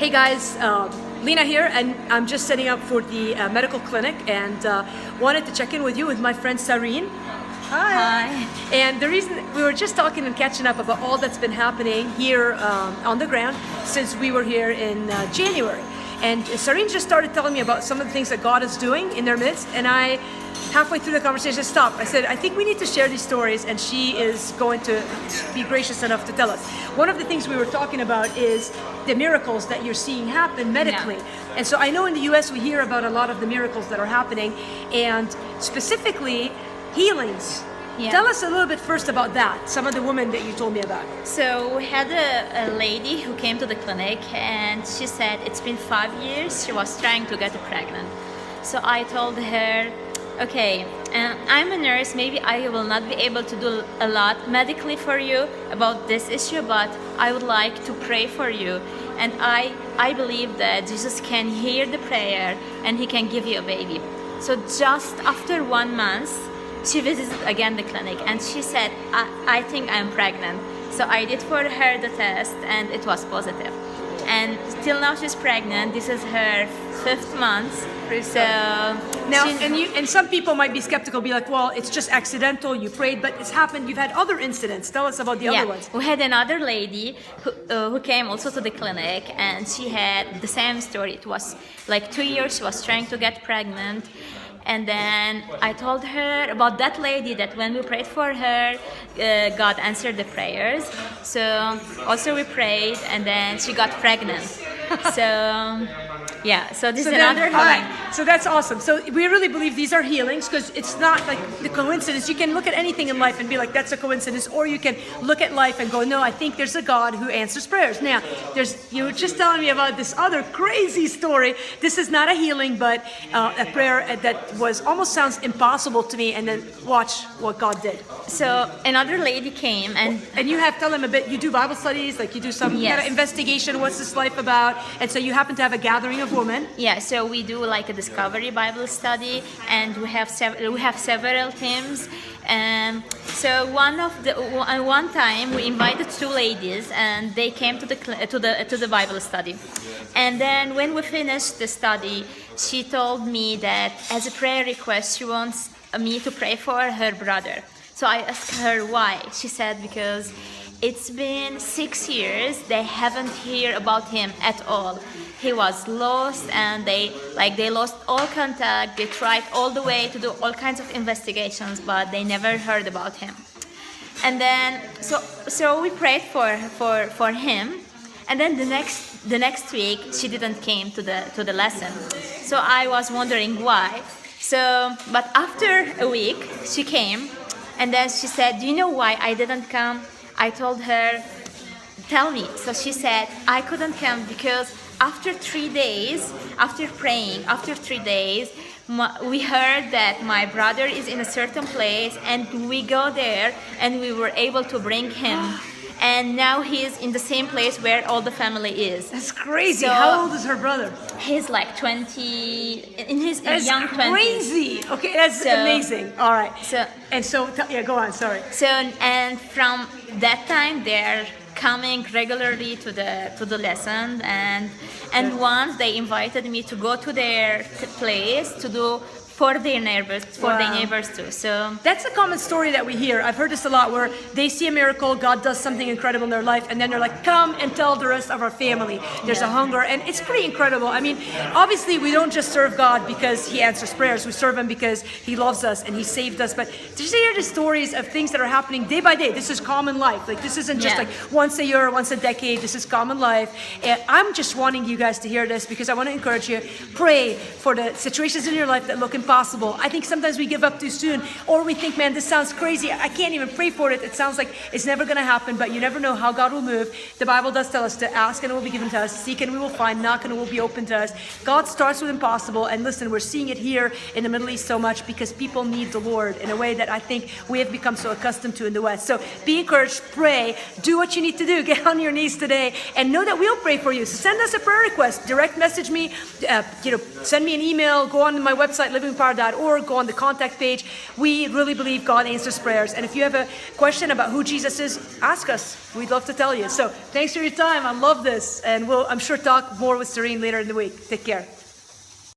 Hey guys, Lena here, and I'm just setting up for the medical clinic, and wanted to check in with you with my friend Sareen. Hi. And the reason we were just talking and catching up about all that's been happening here on the ground since we were here in January. And Sareen just started telling me about some of the things that God is doing in their midst, and I halfway through the conversation stopped. I said, I think we need to share these stories, and she is going to be gracious enough to tell us. One of the things we were talking about is the miracles that you're seeing happen medically. Yeah. And so I know in the US we hear about a lot of the miracles that are happening, and specifically healings. Yeah. Tell us a little bit first about that, some of the women that you told me about. So we had a lady who came to the clinic, and she said it's been 5 years she was trying to get pregnant. So I told her, okay, I'm a nurse, maybe I will not be able to do a lot medically for you about this issue, but I would like to pray for you. And I believe that Jesus can hear the prayer and he can give you a baby. So just after 1 month, she visited again the clinic, and she said, I think I'm pregnant. So I did for her the test, and it was positive. And till now she's pregnant. This is her 5th month. So now, and some people might be skeptical, be like, well, it's just accidental, you prayed, but it's happened. You've had other incidents. Tell us about the other ones. We had another lady who came also to the clinic, and she had the same story. It was like 2 years she was trying to get pregnant. And then I told her about that lady, that when we prayed for her, God answered the prayers. So also we prayed, and then she got pregnant. So yeah, so this is another healing. So that's awesome. So we really believe these are healings, because it's not like the coincidence. You can look at anything in life and be like, that's a coincidence, or you can look at life and go, no, I think there's a God who answers prayers. Now, you were just telling me about this other crazy story. This is not a healing, but a prayer that was almost sounds impossible to me, and then watch what God did. So another lady came, and you have, tell them a bit, you do Bible studies, like you do some kind of investigation, what's this life about? And so you happen to have a gathering of women. Yeah, so we do like a discovery Bible study, and we have several teams. And so one time we invited 2 ladies, and they came to the Bible study. And then when we finished the study, she told me that as a prayer request she wants me to pray for her brother. So I asked her why. She said because it's been 6 years they haven't heard about him at all. He was lost, and they lost all contact. They tried all the way to do all kinds of investigations, but they never heard about him. And then so we prayed for him, and then the next week she didn't came to the lesson. So I was wondering why. So but after a week she came, and then she said, do you know why I didn't come? I told her, tell me. So she said, I couldn't come because after 3 days, after praying, after 3 days, we heard that my brother is in a certain place, and we go there, and we were able to bring him. And now he's in the same place where all the family is. That's crazy. So, how old is her brother? He's like 20, in his that's young 20s. Crazy. Okay, that's amazing. All right. So go on. Sorry. So and from that time they're coming regularly to the lesson, and once they invited me to go to their place to do for their neighbors too. So that's a common story that we hear. I've heard this a lot, where they see a miracle, God does something incredible in their life, and then they're like, come and tell the rest of our family. There's a hunger, and it's pretty incredible. I mean, obviously we don't just serve God because he answers prayers. We serve him because he loves us and he saved us. But did you hear the stories of things that are happening day by day? This is common life. Like, this isn't just like once a year, once a decade. This is common life. And I'm just wanting you guys to hear this, because I want to encourage you. Pray for the situations in your life that look impossible. I think sometimes we give up too soon, or we think, man, this sounds crazy. I can't even pray for it. It sounds like it's never going to happen, but you never know how God will move. The Bible does tell us to ask and it will be given to us, seek and we will find, knock and it will be open to us. God starts with impossible, and listen, we're seeing it here in the Middle East so much because people need the Lord in a way that I think we have become so accustomed to in the West. So be encouraged, pray, do what you need to do, get on your knees today, and know that we'll pray for you. So send us a prayer request, direct message me, send me an email, go on to my website, Living churchofempire.org, go on the contact page. We really believe God answers prayers. And if you have a question about who Jesus is, ask us. We'd love to tell you. So thanks for your time. I love this. And we'll, I'm sure, talk more with Serene later in the week. Take care.